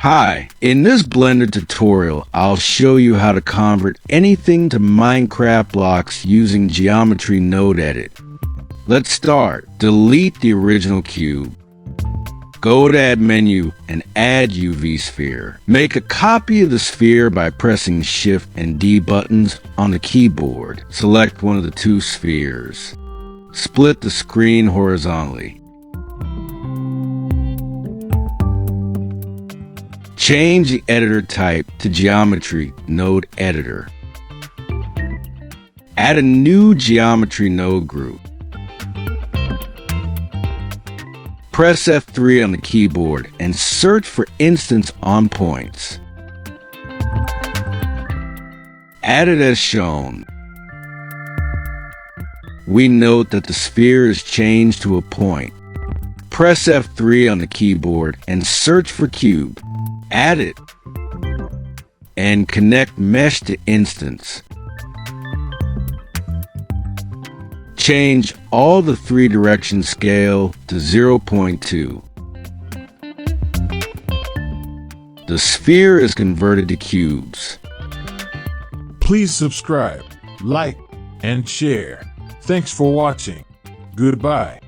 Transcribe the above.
Hi, in this Blender tutorial, I'll show you how to convert anything to Minecraft blocks using Geometry Node Edit. Let's start. Delete the original cube. Go to Add menu and add UV sphere. Make a copy of the sphere by pressing Shift and D buttons on the keyboard. Select one of the two spheres. Split the screen horizontally. Change the editor type to Geometry Node Editor. Add a new geometry node group. Press F3 on the keyboard and search for instance on points. Add it as shown. We note that the sphere is changed to a point. Press F3 on the keyboard and search for cube. Add it and connect mesh to instance. Change all the 3-direction scale to 0.2. The sphere is converted to cubes. Please subscribe, like, and share. Thanks for watching. Goodbye.